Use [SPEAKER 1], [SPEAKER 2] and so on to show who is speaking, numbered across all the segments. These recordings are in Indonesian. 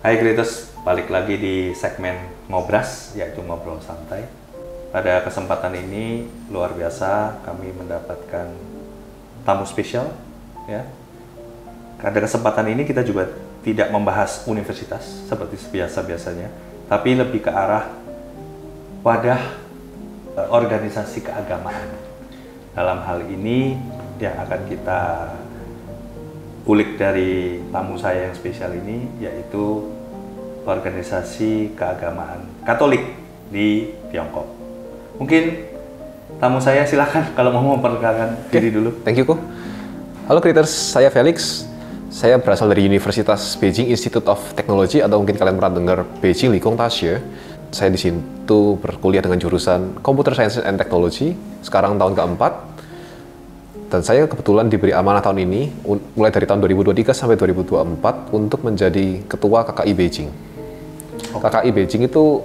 [SPEAKER 1] Hai Kritus, balik lagi di segmen Ngobras, yaitu ngobrol santai. Pada kesempatan ini luar biasa kami mendapatkan tamu spesial, ya. Pada kesempatan ini kita juga tidak membahas universitas seperti biasa-biasanya, tapi lebih ke arah wadah organisasi keagamaan. Dalam hal ini yang akan kita ulik dari tamu saya yang spesial ini, yaitu organisasi keagamaan Katolik di Tiongkok. Mungkin tamu saya silakan kalau mau memperkenalkan diri dulu.
[SPEAKER 2] Thank you, Ko. Halo Critters, saya Felix. Saya berasal dari Universitas Beijing Institute of Technology, atau mungkin kalian pernah dengar Beijing Lichong Daxue. Saya di situ berkuliah dengan jurusan Computer Science and Technology, sekarang tahun keempat. Dan saya kebetulan diberi amanah tahun ini, mulai dari tahun 2023 sampai 2024, untuk menjadi ketua KKI Beijing. KKI Beijing itu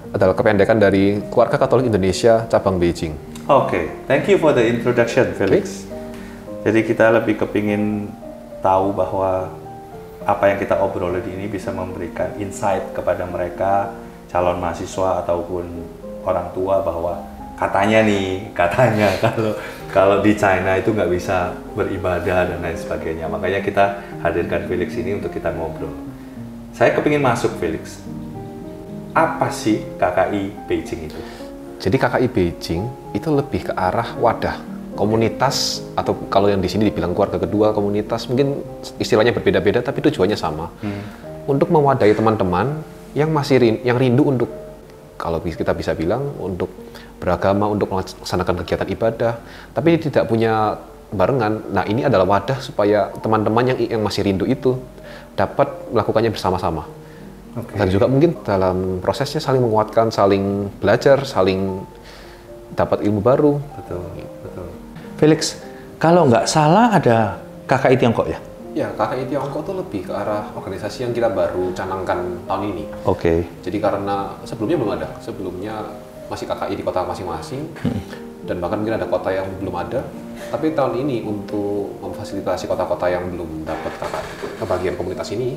[SPEAKER 2] adalah kependekan dari Keluarga Katolik Indonesia Cabang Beijing.
[SPEAKER 1] Oke, thank you for the introduction, Felix. Jadi kita lebih kepingin tahu bahwa apa yang kita obrolin ini bisa memberikan insight kepada mereka, calon mahasiswa ataupun orang tua, bahwa katanya kalau di China itu nggak bisa beribadah dan lain sebagainya. Makanya kita hadirkan Felix ini untuk kita ngobrol. Saya kepingin masuk, Felix. Apa sih KKI Beijing itu?
[SPEAKER 2] Jadi KKI Beijing itu lebih ke arah wadah komunitas, atau kalau yang di sini dibilang keluarga kedua komunitas, mungkin istilahnya berbeda-beda tapi tujuannya sama. Untuk mewadahi teman-teman yang yang rindu untuk, kalau kita bisa bilang, untuk beragama, untuk melaksanakan kegiatan ibadah, tapi tidak punya barengan. Nah, ini adalah wadah supaya teman-teman yang masih rindu itu dapat melakukannya bersama-sama. Dan juga mungkin dalam prosesnya saling menguatkan, saling belajar, saling dapat ilmu baru.
[SPEAKER 1] Betul. Felix, kalau nggak salah ada KKI Tiongkok ya?
[SPEAKER 2] Ya, KKI Tiongkok itu lebih ke arah organisasi yang kita baru canangkan tahun ini.
[SPEAKER 1] Oke.
[SPEAKER 2] Jadi karena sebelumnya belum ada, sebelumnya masih KKI di kota masing-masing, dan bahkan mungkin ada kota yang belum ada. Tapi tahun ini untuk memfasilitasi kota-kota yang belum dapat kebagian komunitas ini,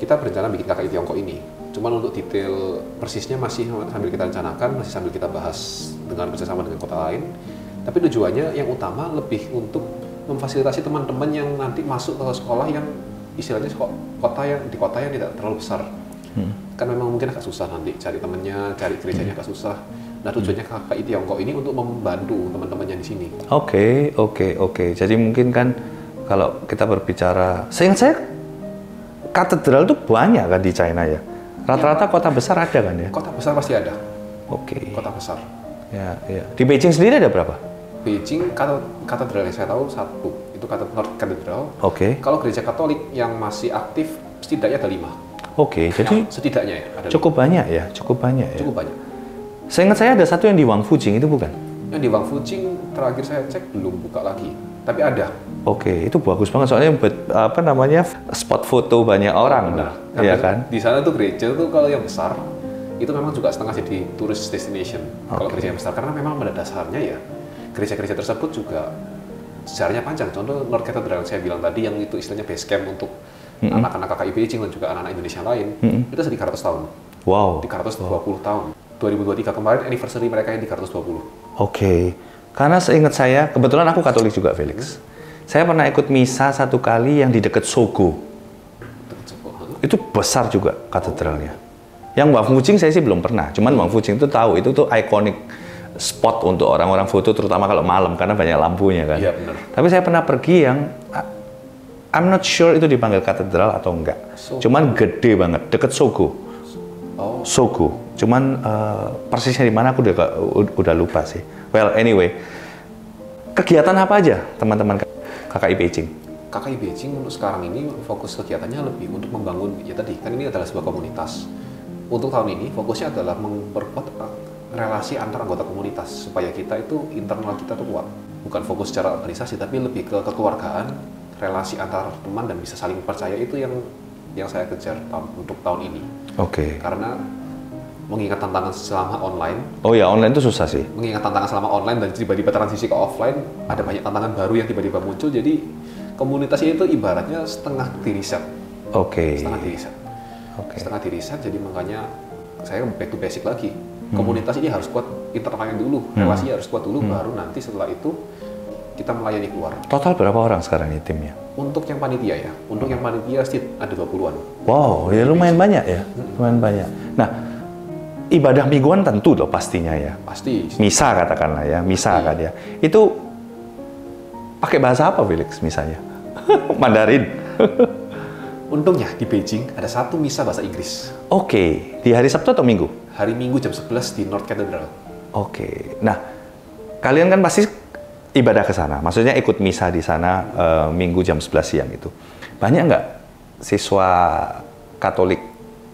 [SPEAKER 2] kita berencana bikin KKI Tiongkok ini. Cuman untuk detail persisnya masih sambil kita rencanakan, masih sambil kita bahas bersama dengan kota lain. Tapi tujuannya yang utama lebih untuk memfasilitasi teman-teman yang nanti masuk ke sekolah yang istilahnya di kota yang tidak terlalu besar. Kan memang mungkin agak susah nanti cari temennya, cari gerejanya agak susah. Nah, tujuannya KKI Tiongkok ini untuk membantu teman-teman yang di sini.
[SPEAKER 1] Oke. Jadi mungkin kan kalau kita berbicara, seingat saya katedral itu banyak kan di China ya. Rata-rata kota besar ada kan ya?
[SPEAKER 2] Kota besar pasti ada.
[SPEAKER 1] Oke.
[SPEAKER 2] Kota besar.
[SPEAKER 1] Ya. Di Beijing sendiri ada berapa?
[SPEAKER 2] Beijing katedral yang saya tahu satu, itu North Cathedral.
[SPEAKER 1] Oke.
[SPEAKER 2] Kalau gereja Katolik yang masih aktif setidaknya ada 5.
[SPEAKER 1] Oke, jadi
[SPEAKER 2] setidaknya ya ada
[SPEAKER 1] cukup
[SPEAKER 2] 5.
[SPEAKER 1] banyak ya. Cukup banyak.
[SPEAKER 2] Seingat
[SPEAKER 1] saya ada satu yang di Wangfujing, itu bukan?
[SPEAKER 2] Yang di Wangfujing terakhir saya cek belum buka lagi, tapi ada.
[SPEAKER 1] Oke, itu bagus banget soalnya spot foto banyak orang, iya kan?
[SPEAKER 2] Di sana tuh gereja tuh kalau yang besar itu memang juga setengah jadi tourist destination. Kalau gereja yang besar, karena memang pada dasarnya ya gereja-gereja tersebut juga sejarahnya panjang. Contoh North Cathedral saya bilang tadi, yang itu istilahnya base camp untuk anak-anak KKI Beijing dan juga anak-anak Indonesia lain, itu sudah 300 tahun.
[SPEAKER 1] Wow.
[SPEAKER 2] 320 tahun. 2023 kemarin anniversary mereka yang 320.
[SPEAKER 1] Oke. Karena seingat saya, kebetulan aku Katolik juga, Felix. Saya pernah ikut misa satu kali yang di dekat Sogo. Itu besar juga katedralnya. Yang Wangfujing saya sih belum pernah. Cuman Wangfujing itu tahu, itu tuh ikonik spot untuk orang-orang foto, terutama kalau malam karena banyak lampunya kan.
[SPEAKER 2] Iya, benar.
[SPEAKER 1] Tapi saya pernah pergi yang I'm not sure itu dipanggil katedral atau enggak. Cuman gede banget, deket Sogo. Sogo. Cuman persisnya di mana aku udah lupa sih. Well, anyway. Kegiatan apa aja teman-teman KKI Beijing?
[SPEAKER 2] KKI Beijing untuk sekarang ini fokus kegiatannya lebih untuk membangun, ya tadi, kan ini adalah sebuah komunitas. Untuk tahun ini fokusnya adalah memperkuat relasi antar anggota komunitas supaya kita itu internal kita tuh kuat. Bukan fokus secara organisasi, tapi lebih ke kekeluargaan, relasi antar teman dan bisa saling percaya, itu yang saya kejar untuk tahun ini.
[SPEAKER 1] Oke.
[SPEAKER 2] Karena mengingat tantangan selama online.
[SPEAKER 1] Oh ya, online itu susah sih.
[SPEAKER 2] Mengingat tantangan selama online dan tiba-tiba transisi ke offline, ada banyak tantangan baru yang tiba-tiba muncul. Jadi komunitasnya itu ibaratnya setengah diriset.
[SPEAKER 1] Oke.
[SPEAKER 2] Setengah diriset. Setengah di riset, jadi makanya saya back to basic lagi. Komunitas ini harus kuat internalnya dulu, relasinya harus kuat dulu, baru nanti setelah itu kita melayani keluar.
[SPEAKER 1] Total berapa orang sekarang nih timnya?
[SPEAKER 2] Untuk yang panitia ya, untuk yang panitia sih ada 20-an.
[SPEAKER 1] Wow, ya lumayan banyak ya, lumayan banyak. Nah, ibadah mingguan tentu loh pastinya ya.
[SPEAKER 2] Pasti.
[SPEAKER 1] Misa katakanlah ya, misa kan ya. Itu pakai bahasa apa Felix misalnya? Mandarin.
[SPEAKER 2] Untungnya di Beijing ada satu misa bahasa Inggris.
[SPEAKER 1] Oke, di hari Sabtu atau Minggu?
[SPEAKER 2] Hari Minggu jam 11 di North Cathedral.
[SPEAKER 1] Oke, nah kalian kan pasti ibadah ke sana, maksudnya ikut misa di sana Minggu jam 11 siang itu. Banyak nggak siswa Katolik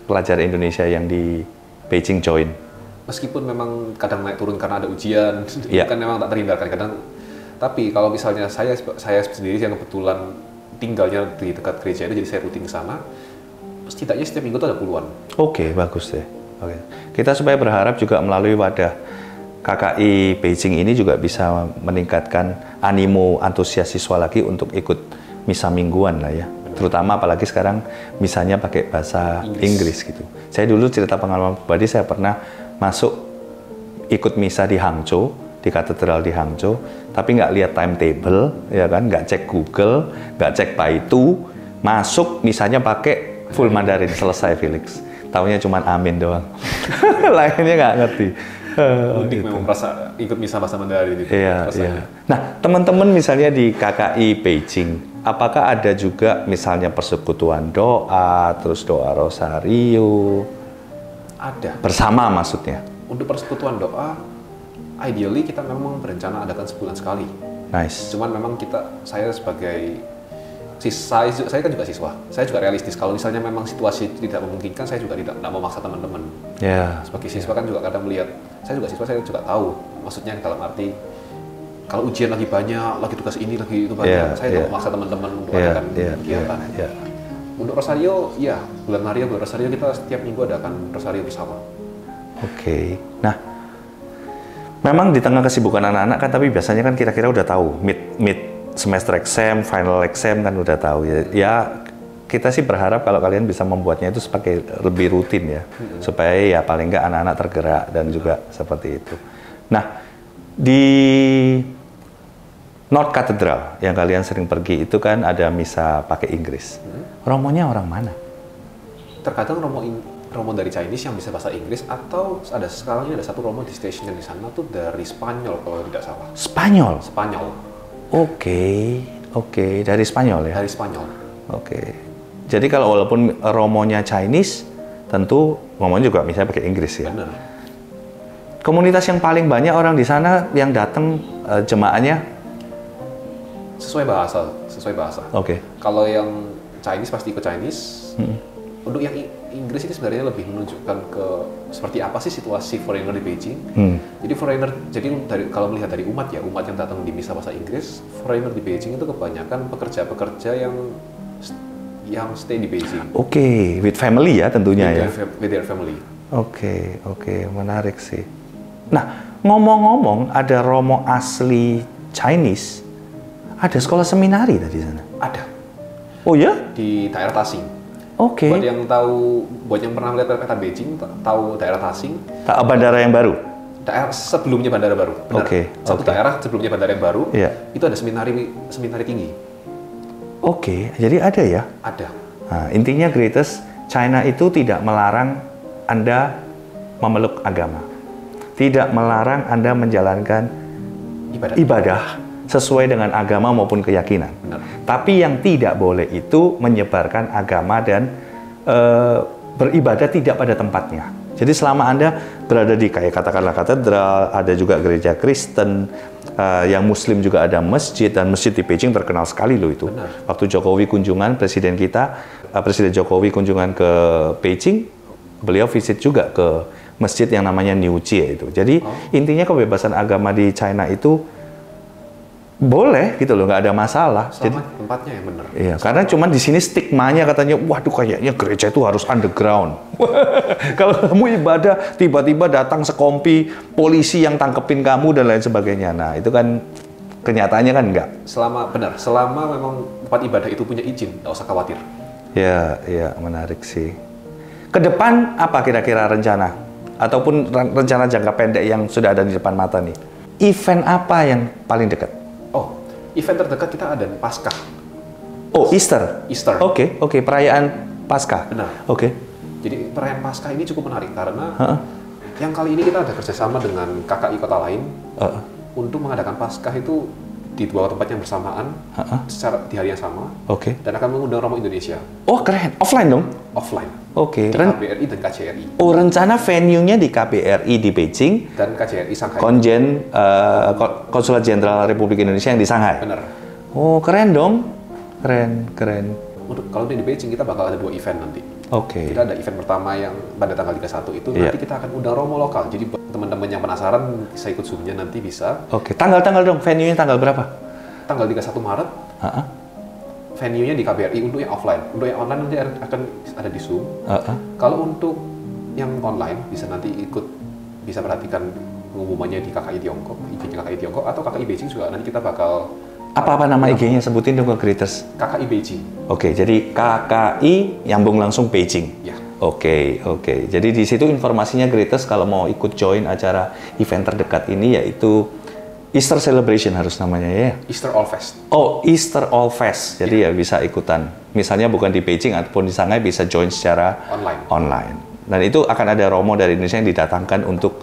[SPEAKER 1] pelajar Indonesia yang di Beijing join?
[SPEAKER 2] Meskipun memang kadang naik turun karena ada ujian,
[SPEAKER 1] Iya.
[SPEAKER 2] kan memang tak terhindarkan kadang. Tapi kalau misalnya saya sendiri yang kebetulan tinggalnya di dekat gereja itu, jadi saya rutin ke sana. Setidaknya setiap minggu itu ada puluhan.
[SPEAKER 1] Oke, bagus deh. Oke. Kita supaya berharap juga melalui wadah KKI Beijing ini juga bisa meningkatkan animo antusias siswa lagi untuk ikut misa mingguan lah ya. Terutama apalagi sekarang misanya pakai bahasa Inggris gitu. Saya dulu cerita pengalaman pribadi, saya pernah masuk ikut misa di Hangzhou, di katedral di Hangzhou, tapi nggak lihat timetable, ya kan, nggak cek Google, nggak cek Baidu, masuk misanya pakai full Mandarin, selesai Felix. Taunya cuma amin doang. Lainnya nggak ngerti.
[SPEAKER 2] Unik memang perasa ikut misa bahasa Mandarin itu.
[SPEAKER 1] Iya, iya. Nah, teman-teman misalnya di KKI Beijing, apakah ada juga misalnya persekutuan doa, terus doa rosario?
[SPEAKER 2] Ada.
[SPEAKER 1] Bersama maksudnya?
[SPEAKER 2] Untuk persekutuan doa, ideally kita memang berencana adakan sebulan sekali.
[SPEAKER 1] Nice.
[SPEAKER 2] Cuman memang saya sebagai saya kan juga siswa, saya juga realistis. Kalau misalnya memang situasi tidak memungkinkan, saya juga tidak memaksa teman-teman.
[SPEAKER 1] Ya.
[SPEAKER 2] Sebagai siswa kan juga kadang melihat, saya juga siswa, saya juga tahu. Maksudnya dalam arti, kalau ujian lagi banyak, lagi tugas ini, lagi itu banyak, saya tidak memaksa teman-teman untuk adakan kegiatan. Untuk Rosario, ya bulan Rosario kita setiap minggu adakan Rosario bersama.
[SPEAKER 1] Oke. Nah, memang di tengah kesibukan anak-anak kan, tapi biasanya kan kira-kira udah tahu mid semester exam, final exam kan udah tahu ya. Ya kita sih berharap kalau kalian bisa membuatnya itu sebagai lebih rutin ya, supaya ya paling nggak anak-anak tergerak dan juga seperti itu. Nah, di North Cathedral yang kalian sering pergi itu kan ada misa pakai Inggris. Romonya orang mana?
[SPEAKER 2] Terkadang romo dari Chinese yang bisa bahasa Inggris, atau sekarang ini ada satu romo di station di sana tuh dari Spanyol kalau tidak salah.
[SPEAKER 1] Spanyol?
[SPEAKER 2] Spanyol.
[SPEAKER 1] Oke, dari Spanyol ya?
[SPEAKER 2] Dari Spanyol.
[SPEAKER 1] Oke. Jadi kalau walaupun romonya Chinese, tentu romonya juga misalnya pakai Inggris ya?
[SPEAKER 2] Benar.
[SPEAKER 1] Komunitas yang paling banyak orang di sana yang datang jemaahnya?
[SPEAKER 2] Sesuai bahasa.
[SPEAKER 1] Oke.
[SPEAKER 2] Kalau yang Chinese pasti ikut Chinese. Untuk yang Inggris ini sebenarnya lebih menunjukkan ke seperti apa sih situasi foreigner di Beijing. Jadi kalau melihat dari umat yang datang di misa bahasa Inggris, foreigner di Beijing itu kebanyakan pekerja-pekerja yang stay di Beijing.
[SPEAKER 1] Oke, with family ya tentunya ya.
[SPEAKER 2] With their family.
[SPEAKER 1] Oke, menarik sih. Nah, ngomong-ngomong ada romo asli Chinese, ada sekolah seminari tadi sana?
[SPEAKER 2] Ada.
[SPEAKER 1] Oh ya?
[SPEAKER 2] Di daerah Tasing.
[SPEAKER 1] Oke.
[SPEAKER 2] Buat yang pernah melihat peta Beijing, tahu daerah Tasing.
[SPEAKER 1] Bandara yang baru?
[SPEAKER 2] Daerah sebelumnya bandara baru.
[SPEAKER 1] Oke.
[SPEAKER 2] Daerah sebelumnya bandara yang baru.
[SPEAKER 1] Iya.
[SPEAKER 2] Itu ada seminari tinggi.
[SPEAKER 1] Oke, jadi ada ya?
[SPEAKER 2] Ada.
[SPEAKER 1] Nah, intinya Greatest China itu tidak melarang Anda memeluk agama, tidak melarang Anda menjalankan ibadah sesuai dengan agama maupun keyakinan.
[SPEAKER 2] Benar.
[SPEAKER 1] Tapi yang tidak boleh itu menyebarkan agama dan beribadah tidak pada tempatnya. Jadi selama Anda berada di kayak katakanlah katedral, ada juga gereja Kristen, yang Muslim juga ada masjid, dan masjid di Beijing terkenal sekali loh itu.
[SPEAKER 2] Benar.
[SPEAKER 1] Waktu Jokowi kunjungan, Presiden Jokowi kunjungan ke Beijing, beliau visit juga ke masjid yang namanya New Jie itu. Jadi intinya kebebasan agama di China itu boleh gitu loh, nggak ada masalah.
[SPEAKER 2] Selama tempatnya yang benar.
[SPEAKER 1] Iya, karena cuman di sini stigmanya katanya, waduh kayaknya gereja itu harus underground. Kalau kamu ibadah, tiba-tiba datang sekompi polisi yang tangkepin kamu dan lain sebagainya. Nah, itu kan kenyataannya kan enggak.
[SPEAKER 2] Selama memang tempat ibadah itu punya izin, nggak usah khawatir.
[SPEAKER 1] Ya, menarik sih. Ke depan apa kira-kira rencana? Ataupun rencana jangka pendek yang sudah ada di depan mata nih? Event apa yang paling dekat?
[SPEAKER 2] Oh, event terdekat kita ada Paskah.
[SPEAKER 1] Oh, Easter?
[SPEAKER 2] Easter.
[SPEAKER 1] Oke, perayaan Paskah.
[SPEAKER 2] Benar.
[SPEAKER 1] Oke.
[SPEAKER 2] Jadi perayaan Paskah ini cukup menarik karena yang kali ini kita ada kerjasama dengan KKI kota lain untuk mengadakan Paskah itu di 2 tempat yang bersamaan secara di hari yang sama.
[SPEAKER 1] Oke.
[SPEAKER 2] Dan akan mengundang Romo Indonesia.
[SPEAKER 1] Oh, keren. Offline dong?
[SPEAKER 2] Offline.
[SPEAKER 1] Oke.
[SPEAKER 2] Di KBRI dan KJRI.
[SPEAKER 1] Oh, rencana venue-nya di KBRI di Beijing
[SPEAKER 2] Dan KJRI Shanghai.
[SPEAKER 1] Konsulat Jenderal Republik Indonesia yang di Shanghai.
[SPEAKER 2] Benar.
[SPEAKER 1] Oh, keren dong. Keren.
[SPEAKER 2] Kalau di Beijing kita bakal ada 2 event nanti.
[SPEAKER 1] Oke.
[SPEAKER 2] Kita ada event pertama yang pada tanggal 31 itu nanti kita akan undang Romo lokal. Jadi buat teman-teman yang penasaran bisa ikut Zoom-nya nanti bisa.
[SPEAKER 1] Oke. Tanggal-tanggal dong. Venue-nya tanggal berapa?
[SPEAKER 2] Tanggal 31 Maret. Venue-nya di KBRI untuk yang offline. Untuk yang online nanti akan ada di Zoom. Kalau untuk yang online bisa nanti bisa perhatikan pengumumannya di KKI Tiongkok, IG-nya KKI Tiongkok atau KKI Beijing juga. Nanti kita bakal
[SPEAKER 1] apa nama IG-nya, sebutin dong ke Greeters.
[SPEAKER 2] KKI Beijing.
[SPEAKER 1] Oke, jadi KKI nyambung langsung Beijing.
[SPEAKER 2] Ya.
[SPEAKER 1] Oke. Jadi di situ informasinya Greeters kalau mau ikut join acara event terdekat ini yaitu Easter Celebration harus namanya ya.
[SPEAKER 2] Easter All Fest.
[SPEAKER 1] Oh, Easter All Fest. Jadi ya bisa ikutan. Misalnya bukan di Beijing ataupun di Shanghai bisa join secara online. Dan itu akan ada romo dari Indonesia yang didatangkan untuk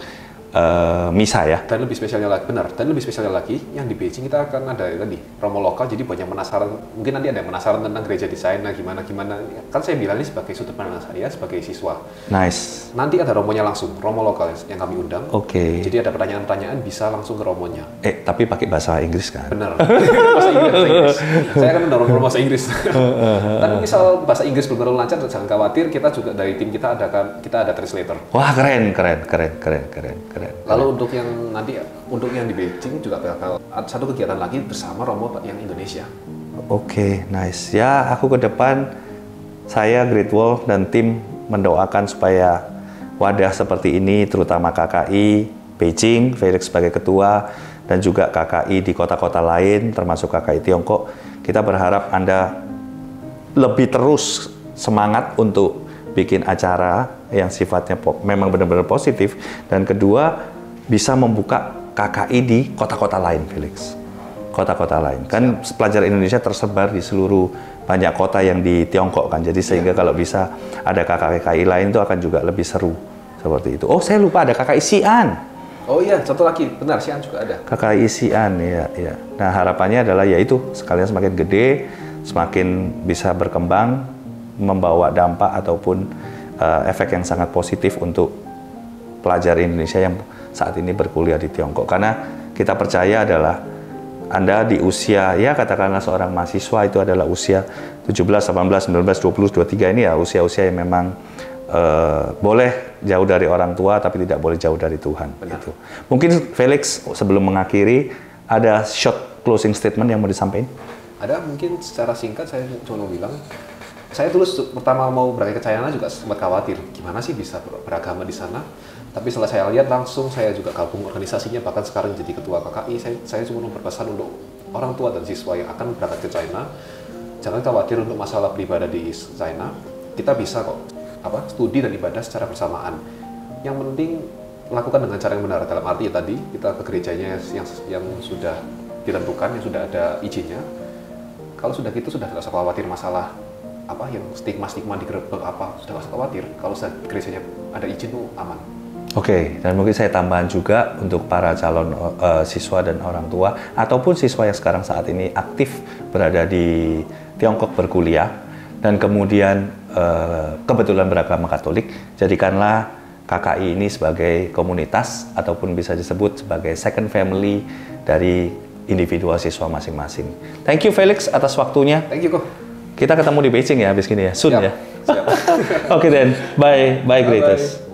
[SPEAKER 1] misa ya.
[SPEAKER 2] Dan lebih spesialnya lagi, benar. Dan lebih spesialnya lagi, yang di Beijing kita akan ada tadi romo lokal. Jadi banyak penasaran. Mungkin nanti ada yang penasaran tentang gereja di China gimana. Kan saya bilang ini sebagai sudut pandang saya sebagai siswa.
[SPEAKER 1] Nice.
[SPEAKER 2] Nanti ada romonya langsung, romo lokal yang kami undang.
[SPEAKER 1] Oke.
[SPEAKER 2] Jadi ada pertanyaan-pertanyaan bisa langsung ke romonya.
[SPEAKER 1] Tapi pakai bahasa Inggris kan?
[SPEAKER 2] Benar. Bahasa Inggris. Saya akan mendorong bahasa Inggris. Tapi misal bahasa Inggris belum terlalu lancar, jangan khawatir. Kita juga dari tim kita ada translator.
[SPEAKER 1] Wah, keren.
[SPEAKER 2] Lalu untuk yang di Beijing juga bakal ada satu kegiatan lagi bersama romo yang Indonesia.
[SPEAKER 1] Oke, nice. Ya, aku ke depan saya Great Wall dan tim mendoakan supaya wadah seperti ini, terutama KKI Beijing, Felix sebagai ketua, dan juga KKI di kota-kota lain, termasuk KKI Tiongkok, kita berharap Anda lebih terus semangat untuk bikin acara yang sifatnya memang benar-benar positif, dan kedua bisa membuka KKI di kota-kota lain, Felix. Kota-kota lain. Kan pelajar Indonesia tersebar di seluruh banyak kota yang di Tiongkok kan. Jadi sehingga kalau bisa ada KKI lain itu akan juga lebih seru. Seperti itu. Oh, saya lupa ada KKI Xi'an.
[SPEAKER 2] Oh iya, satu lagi. Benar, Xi'an juga ada.
[SPEAKER 1] KKI Xi'an, ya. Nah, harapannya adalah yaitu sekalian semakin gede, semakin bisa berkembang, membawa dampak ataupun efek yang sangat positif untuk pelajar Indonesia yang saat ini berkuliah di Tiongkok. Karena kita percaya adalah Anda di usia, ya katakanlah seorang mahasiswa itu adalah usia 17, 18, 19, 20, 23 ini ya usia-usia yang memang boleh jauh dari orang tua tapi tidak boleh jauh dari Tuhan. Gitu. Mungkin Felix sebelum mengakhiri ada short closing statement yang mau disampaikan?
[SPEAKER 2] Ada, mungkin secara singkat saya cuma mau bilang, saya dulu pertama mau berangkat ke China juga sempat khawatir, gimana sih bisa beragama di sana? Tapi setelah saya lihat langsung, saya juga gabung organisasinya, bahkan sekarang jadi ketua KKI, saya cuma berpesan untuk orang tua dan siswa yang akan berangkat ke China, jangan khawatir untuk masalah beribadah di China, kita bisa kok studi dan ibadah secara bersamaan. Yang penting lakukan dengan cara yang benar, dalam arti tadi kita ke gerejanya yang sudah ditentukan, yang sudah ada izinnya. Kalau sudah gitu sudah tidak usah khawatir masalah yang stigma digerebek sudah nggak usah khawatir. Kalau gerejanya ada izin tuh aman.
[SPEAKER 1] Oke, dan mungkin saya tambahan juga untuk para calon siswa dan orang tua ataupun siswa yang sekarang saat ini aktif berada di Tiongkok berkuliah dan kemudian kebetulan beragama Katolik, jadikanlah KKI ini sebagai komunitas ataupun bisa disebut sebagai second family dari individual siswa masing-masing. Thank you Felix atas waktunya.
[SPEAKER 2] Thank you kok.
[SPEAKER 1] Kita ketemu di Beijing ya habis gini ya, soon
[SPEAKER 2] Siap.
[SPEAKER 1] ya. Oke then, bye Greaters.